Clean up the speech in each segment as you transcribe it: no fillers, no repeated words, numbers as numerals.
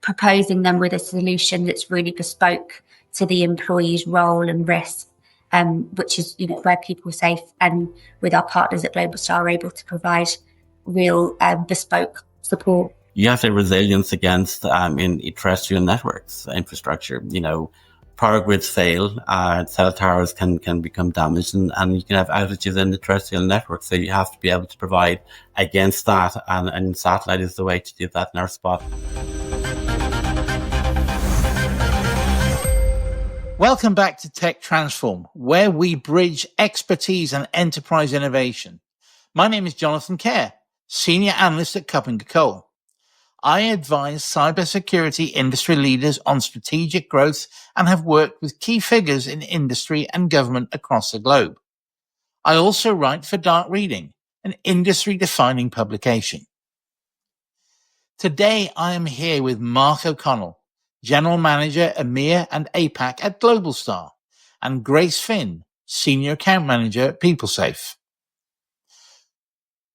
proposing them with a solution that's really bespoke to the employee's role and risk, which is, where Peoplesafe and with our partners at Globalstar are able to provide real bespoke support. You have the resilience against in terrestrial networks infrastructure. Power grids fail, cell towers can become damaged, and you can have outages in the terrestrial network. So you have to be able to provide against that, and satellite is the way to do that in our spot. Welcome back to Tech Transform, where we bridge expertise and enterprise innovation. My name is Jonathan Kerr, Senior Analyst at Cup & Cole. I advise cybersecurity industry leaders on strategic growth and have worked with key figures in industry and government across the globe. I also write for Dark Reading, an industry-defining publication. Today, I am here with Mark O'Connell, General Manager, EMEA and APAC at Globalstar, and Grace Finn, Senior Account Manager at Peoplesafe.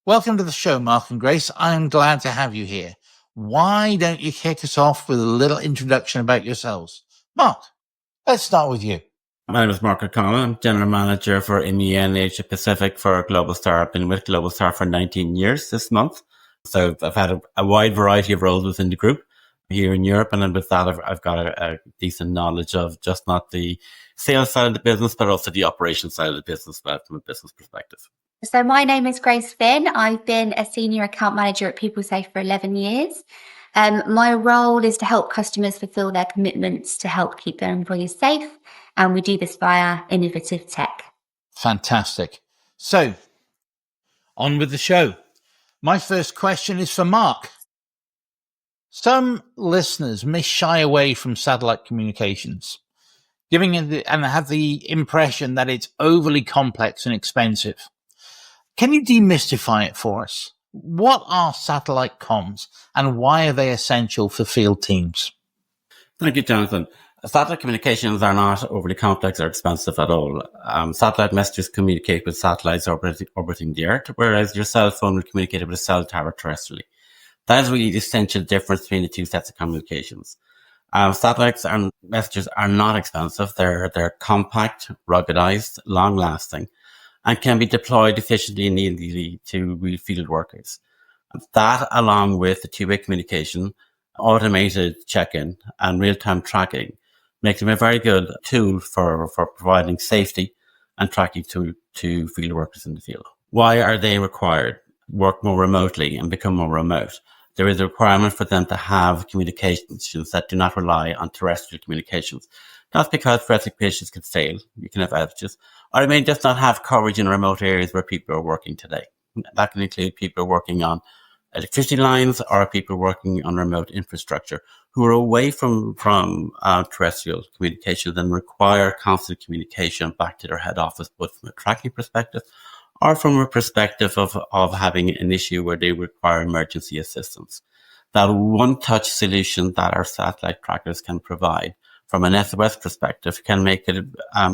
Welcome to the show, Mark and Grace. I am glad to have you here. Why don't you kick us off with a little introduction about yourselves? Mark, let's start with you. My name is Mark O'Connell. I'm General Manager for EMEA and Asia Pacific for Globalstar. I've been with Globalstar for 19 years this month. So I've had a wide variety of roles within the group here in Europe. And then with that, I've got a decent knowledge of just not the sales side of the business, but also the operations side of the business, but from a business perspective. So my name is Grace Finn. I've been a Senior Account Manager at Peoplesafe for 11 years. My role is to help customers fulfill their commitments to help keep their employees safe. And we do this via innovative tech. Fantastic. So, on with the show. My first question is for Mark. Some listeners may shy away from satellite communications, and have the impression that it's overly complex and expensive. Can you demystify it for us? What are satellite comms and why are they essential for field teams? Thank you, Jonathan. Satellite communications are not overly complex or expensive at all. Satellite messages communicate with satellites orbiting the Earth, whereas your cell phone will communicate with a cell tower terrestrially. That is really the essential difference between the two sets of communications. Satellites and messages are not expensive. They're compact, ruggedized, long-lasting, and can be deployed efficiently and easily to real field workers. That, along with the two-way communication, automated check-in, and real-time tracking, makes them a very good tool for providing safety and tracking to field workers in the field. Why are they required? Work more remotely and become more remote. There is a requirement for them to have communications that do not rely on terrestrial communications. That's because terrestrial communications can fail. You can have outages. Or it may just not have coverage in remote areas where people are working today. That can include people working on electricity lines or people working on remote infrastructure who are away from terrestrial communications and require constant communication back to their head office, both from a tracking perspective or from a perspective of having an issue where they require emergency assistance. That one-touch solution that our satellite trackers can provide from an SOS perspective can make it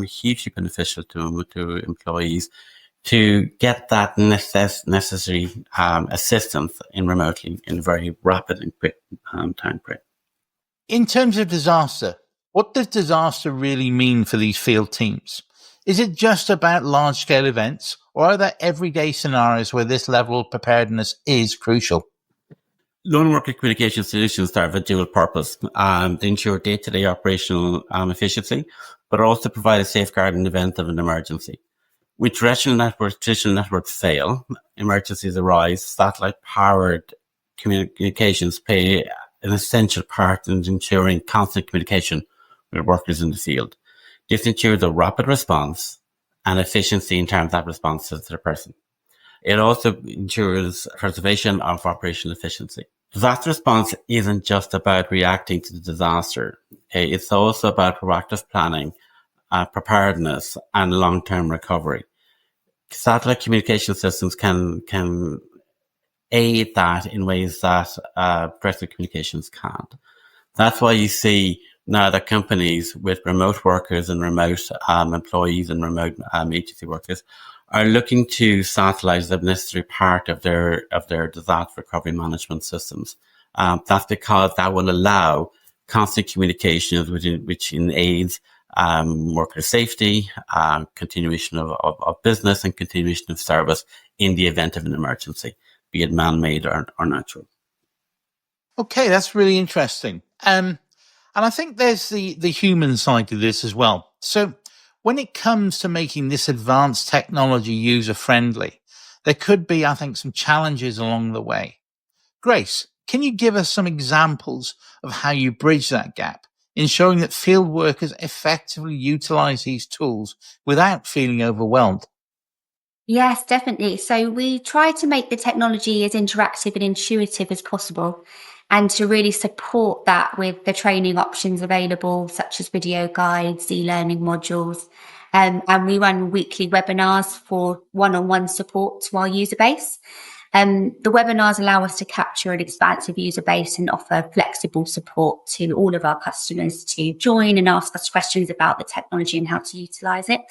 hugely beneficial to employees to get that necessary assistance remotely in a very rapid and quick time frame. In terms of disaster, what does disaster really mean for these field teams? Is it just about large-scale events, or are there everyday scenarios where this level of preparedness is crucial? Lone worker communication solutions serve a dual purpose. They ensure day-to-day operational efficiency, but also provide a safeguard in the event of an emergency. When traditional networks fail, emergencies arise, satellite-powered communications play an essential part in ensuring constant communication with workers in the field. This ensures a rapid response and efficiency in terms of that response to the person. It also ensures preservation of operational efficiency. Disaster response isn't just about reacting to the disaster. Okay? It's also about proactive planning, preparedness, and long-term recovery. Satellite communication systems can aid that in ways that terrestrial communications can't. That's why you see now that companies with remote workers and remote employees and remote agency workers are looking to satellite as a necessary part of their disaster recovery management systems. That's because that will allow constant communications which aids worker safety, continuation of business, and continuation of service in the event of an emergency, be it man-made or natural. Okay, that's really interesting. And I think there's the human side to this as well. So when it comes to making this advanced technology user-friendly, there could be, I think, some challenges along the way. Grace, can you give us some examples of how you bridge that gap, ensuring that field workers effectively utilize these tools without feeling overwhelmed? Yes, definitely. So we try to make the technology as interactive and intuitive as possible, and to really support that with the training options available, such as video guides, e-learning modules. And we run weekly webinars for one-on-one support to our user base. The webinars allow us to capture an expansive user base and offer flexible support to all of our customers to join and ask us questions about the technology and how to utilize it.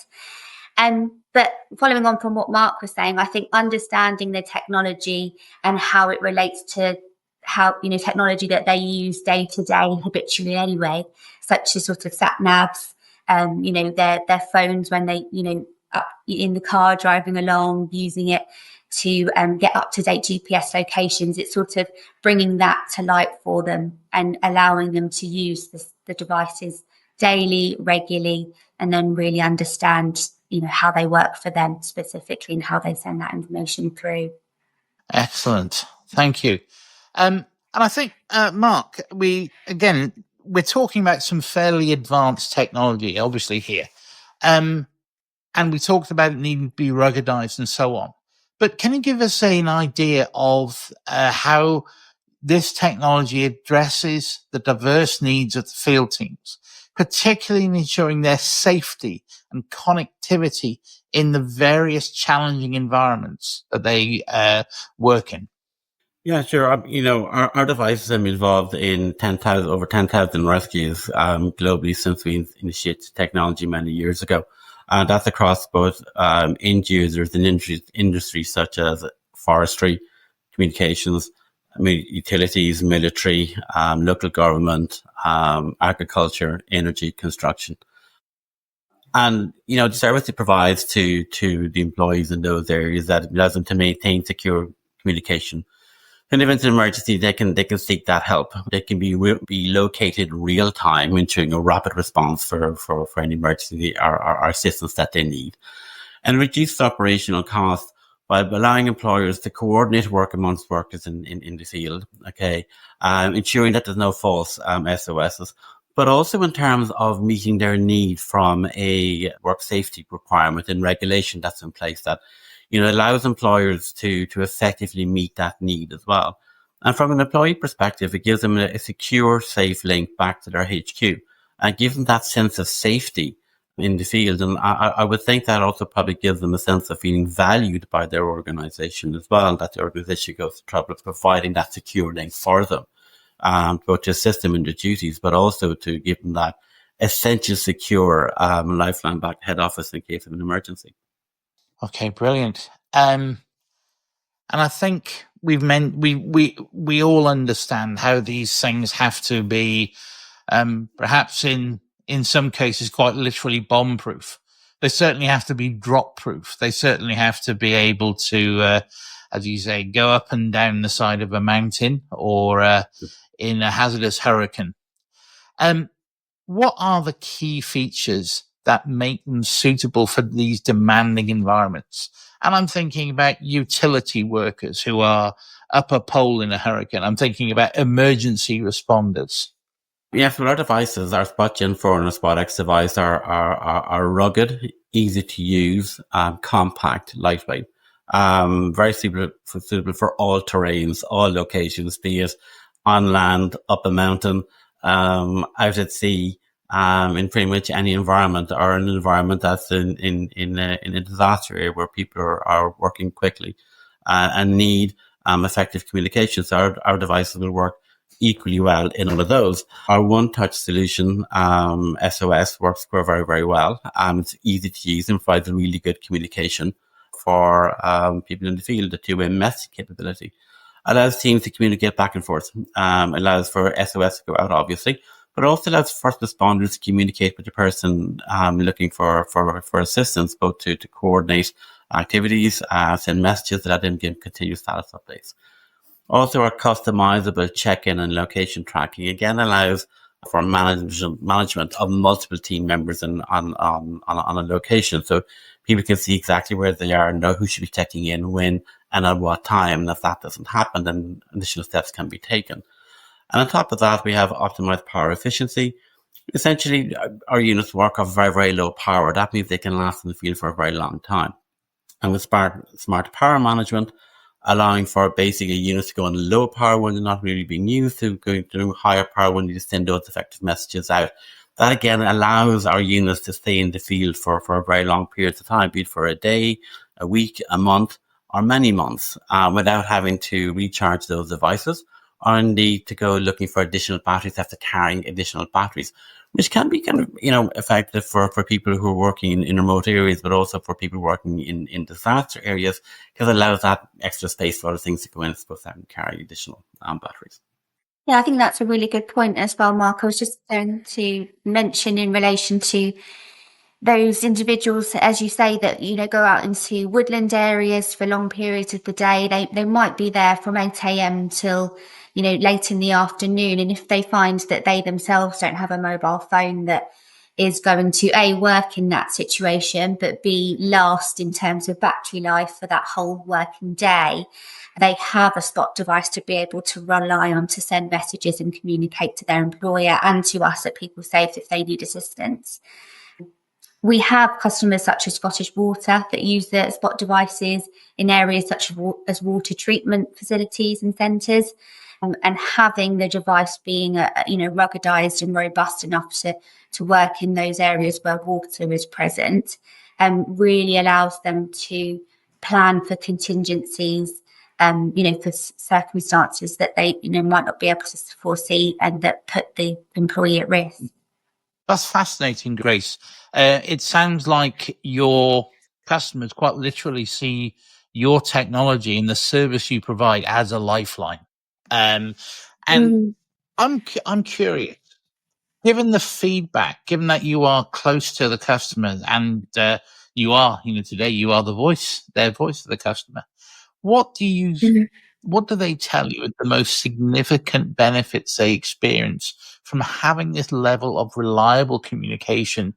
But following on from what Mark was saying, I think understanding the technology and how it relates to how, technology that they use day to day habitually anyway, such as sort of sat navs, their phones when they, up in the car driving along, using it to get up to date GPS locations. It's sort of bringing that to light for them and allowing them to use the devices daily, regularly, and then really understand how they work for them specifically and how they send that information through. Excellent. Thank you. And I think, Mark, we're talking about some fairly advanced technology, obviously, here. And we talked about it needing to be ruggedized and so on. But can you give us an idea of how this technology addresses the diverse needs of the field teams, particularly in ensuring their safety and connectivity in the various challenging environments that they work in? Yeah, sure. Our devices have been involved in over 10,000 rescues globally since we initiated technology many years ago. And that's across both end users and industries such as forestry, communications, utilities, military, local government, agriculture, energy, construction. And, the service it provides to the employees in those areas that allows them to maintain secure communication. In event of emergency, they can seek that help. They can be located in real time, ensuring a rapid response for any emergency or assistance that they need, and reduce operational costs by allowing employers to coordinate work amongst workers in the field. Okay, ensuring that there's no false SOSs, but also in terms of meeting their need from a work safety requirement and regulation that's in place that allows employers to effectively meet that need as well. And from an employee perspective, it gives them a secure, safe link back to their HQ and gives them that sense of safety in the field. And I would think that also probably gives them a sense of feeling valued by their organization as well, that the organization goes to trouble providing that secure link for them, both to assist them in their duties, but also to give them that essential, secure lifeline back to head office in case of an emergency. Okay, brilliant. And I think we all understand how these things have to be, perhaps in some cases, quite literally bomb-proof. They certainly have to be drop-proof. They certainly have to be able to, as you say, go up and down the side of a mountain or in a hazardous hurricane. What are the key features that make them suitable for these demanding environments? And I'm thinking about utility workers who are up a pole in a hurricane. I'm thinking about emergency responders. Yes, well, our devices, our Spot Gen 4 and our Spot X device are rugged, easy to use, compact, lightweight, very suitable for all terrains, all locations, be it on land, up a mountain, out at sea, in pretty much any environment, or an environment that's in a disaster area where people are working quickly and need effective communication. So our devices will work equally well in all of those. Our one-touch solution, SOS, works very, very well. It's easy to use and provides really good communication for people in the field, the two-way message capability. allows teams to communicate back and forth, allows for SOS to go out, obviously, but also allows first responders to communicate with the person looking for assistance, both to coordinate activities, send messages, let them give continuous status updates. Also, our customizable check-in and location tracking again allows for management of multiple team members on a location. So people can see exactly where they are and know who should be checking in, when, and at what time. And if that doesn't happen, then additional steps can be taken. And on top of that, we have optimized power efficiency. Essentially, our units work off very, very low power. That means they can last in the field for a very long time. And with smart power management, allowing for basically units to go on low power when they're not really being used, to going to higher power when you send those effective messages out. That again allows our units to stay in the field for a very long periods of time, be it for a day, a week, a month, or many months, without having to recharge those devices or indeed to go looking for additional batteries, have to carry additional batteries, which can be kind of, effective for people who are working in remote areas, but also for people working in disaster areas, because it allows that extra space for other things to go in, supposed to have and carry additional batteries. Yeah, I think that's a really good point as well, Mark. I was just going to mention in relation to those individuals, as you say, that, go out into woodland areas for long periods of the day. They might be there from 8 a.m. till, late in the afternoon. And if they find that they themselves don't have a mobile phone that is going to A, work in that situation, but B, last in terms of battery life for that whole working day, they have a spot device to be able to rely on to send messages and communicate to their employer and to us at Peoplesafe if they need assistance. We have customers such as Scottish Water that use the spot devices in areas such as water treatment facilities and centres, and having the device being ruggedized and robust enough to work in those areas where water is present, really allows them to plan for contingencies, for circumstances that they might not be able to foresee and that put the employee at risk. That's fascinating, Grace. It sounds like your customers quite literally see your technology and the service you provide as a lifeline. I'm curious, given the feedback, given that you are close to the customer and you are, today you are their voice of the customer. What do they tell you are the most significant benefits they experience from having this level of reliable communication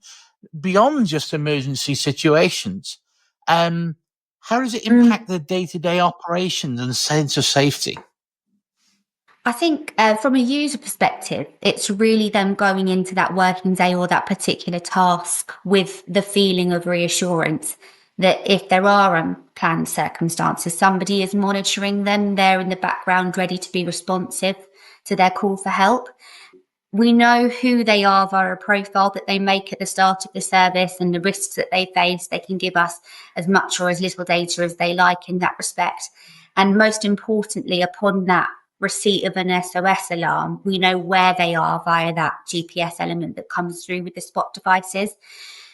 beyond just emergency situations? How does it impact their day-to-day operations and sense of safety? I think from a user perspective, it's really them going into that working day or that particular task with the feeling of reassurance that if there are unplanned circumstances, somebody is monitoring them, they're in the background ready to be responsive to their call for help. We know who they are via a profile that they make at the start of the service and the risks that they face. They can give us as much or as little data as they like in that respect. And most importantly, upon that receipt of an SOS alarm, we know where they are via that GPS element that comes through with the spot devices.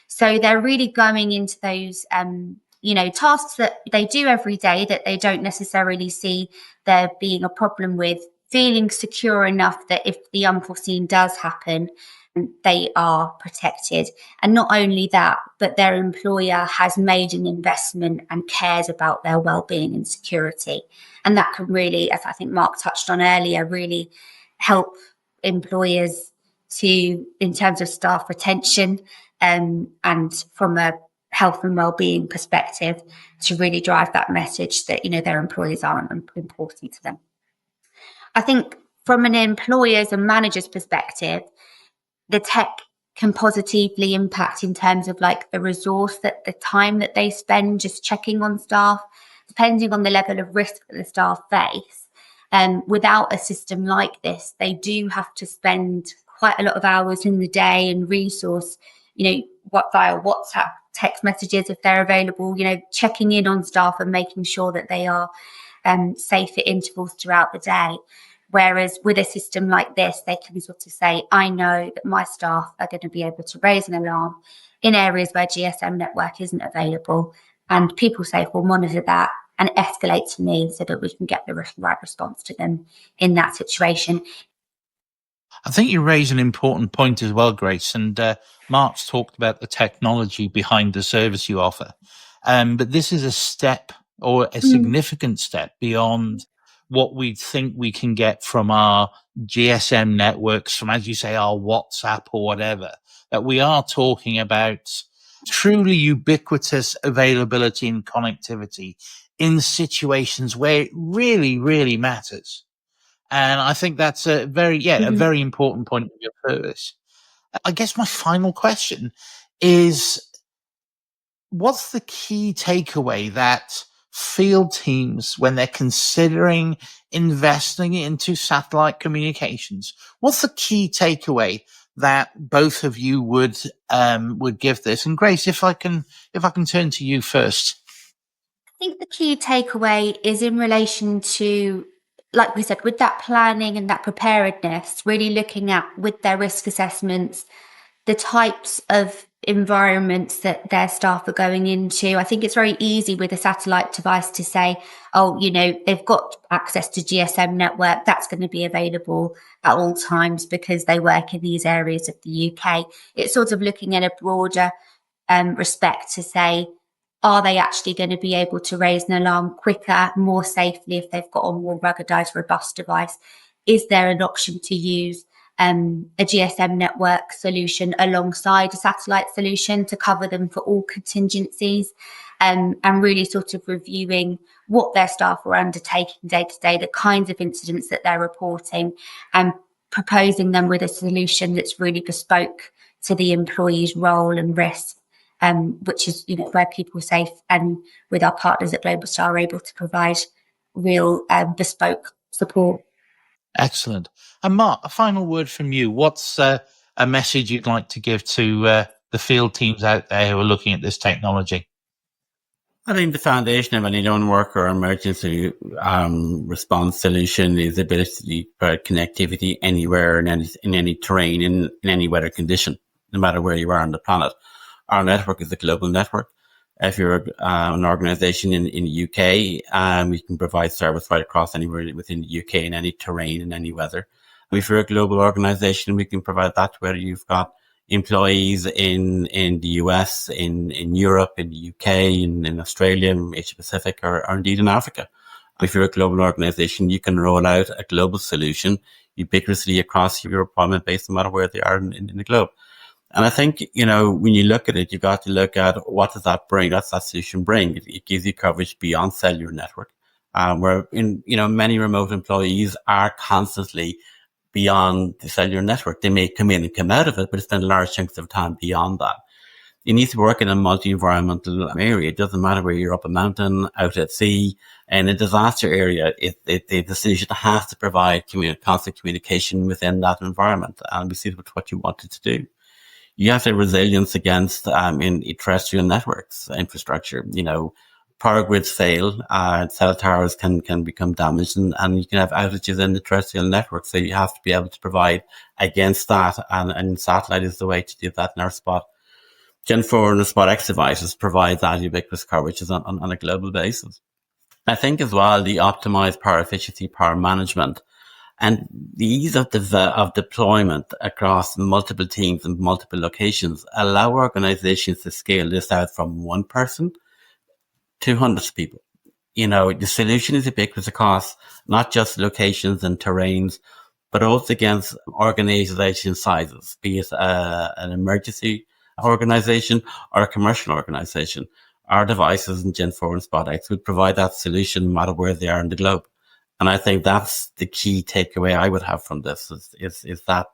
So they're really going into those, tasks that they do every day that they don't necessarily see there being a problem with, feeling secure enough that if the unforeseen does happen, they are protected. And not only that, but their employer has made an investment and cares about their well-being and security. And that can really, as I think Mark touched on earlier, really help employers in terms of staff retention, and from a health and well-being perspective, to really drive that message that, their employees are important to them. I think from an employer's and manager's perspective, the tech can positively impact in terms of like the resource, that the time that they spend just checking on staff, depending on the level of risk that the staff face. Without a system like this, they do have to spend quite a lot of hours in the day and resource, via WhatsApp text messages if they're available, checking in on staff and making sure that they are safe at intervals throughout the day. Whereas with a system like this, they can sort of say, I know that my staff are going to be able to raise an alarm in areas where GSM network isn't available, and Peoplesafe will monitor that and escalate to me so that we can get the right response to them in that situation. I think you raise an important point as well, Grace, and Mark's talked about the technology behind the service you offer. But this is a step, or a significant step, beyond what we think we can get from our GSM networks, from, as you say, our WhatsApp or whatever, that we are talking about truly ubiquitous availability and connectivity in situations where it really, really matters. And I think that's a very important point of your service. I guess my final question is, what's the key takeaway that field teams, when they're considering investing into satellite communications, what's the key takeaway that both of you would give this? And Grace, if I can turn to you first. I think the key takeaway is in relation to, like we said, with that planning and that preparedness, really looking at, with their risk assessments, the types of environments that their staff are going into. I think it's very easy with a satellite device to say, oh, they've got access to GSM network. That's going to be available at all times because they work in these areas of the UK. It's sort of looking at a broader respect to say, are they actually going to be able to raise an alarm quicker, more safely if they've got a more ruggedized, robust device? Is there an option to use a GSM network solution alongside a satellite solution to cover them for all contingencies, and really sort of reviewing what their staff are undertaking day to day, the kinds of incidents that they're reporting, and proposing them with a solution that's really bespoke to the employee's role and risk, which is where Peoplesafe and with our partners at Globalstar are able to provide real bespoke support. Excellent. And Mark, a final word from you. What's a message you'd like to give to the field teams out there who are looking at this technology? I think the foundation of any non-work or emergency response solution is the ability to provide connectivity anywhere in any terrain, in any weather condition, no matter where you are on the planet. Our network is a global network. If you're an organization in the UK, we can provide service right across anywhere within the UK in any terrain, in any weather. If you're a global organization, we can provide that whether you've got employees in the US, in Europe, in the UK, in Australia, in Asia Pacific, or indeed in Africa. If you're a global organization, you can roll out a global solution ubiquitously across your deployment base, no matter where they are in the globe. And I think, when you look at it, you've got to look at what does that bring? That's that solution bring. It gives you coverage beyond cellular network, where many remote employees are constantly beyond the cellular network. They may come in and come out of it, but spend large chunks of time beyond that. You need to work in a multi-environmental area. It doesn't matter where you're up a mountain, out at sea, in a disaster area. The solution has to provide constant communication within that environment. And we see what you wanted to do. You have to have resilience against in terrestrial networks infrastructure. Power grids fail, cell towers can become damaged, and you can have outages in the terrestrial network. So you have to be able to provide against that, and satellite is the way to do that in our spot. Gen 4 and the Spot X devices provide that ubiquitous coverage on a global basis. I think as well, the optimized power efficiency, power management, and the ease of deployment across multiple teams and multiple locations allow organizations to scale this out from one person to hundreds of people. The solution is ubiquitous across not just locations and terrains, but also against organization sizes, be it an emergency organization or a commercial organization. Our devices in Gen 4 and Spot X would provide that solution no matter where they are in the globe. And I think that's the key takeaway I would have from this is that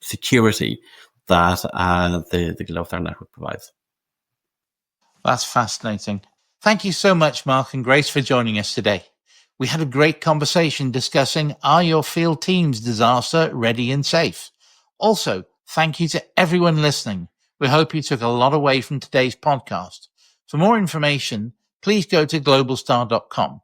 security that the Globalstar network provides. That's fascinating. Thank you so much, Mark and Grace, for joining us today. We had a great conversation discussing, are your field teams disaster ready and safe? Also, thank you to everyone listening. We hope you took a lot away from today's podcast. For more information, please go to globalstar.com.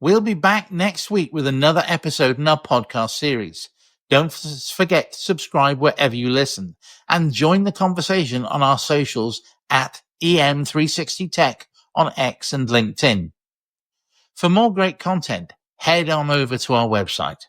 We'll be back next week with another episode in our podcast series. Don't forget to subscribe wherever you listen and join the conversation on our socials at EM360 Tech on X and LinkedIn. For more great content, head on over to our website.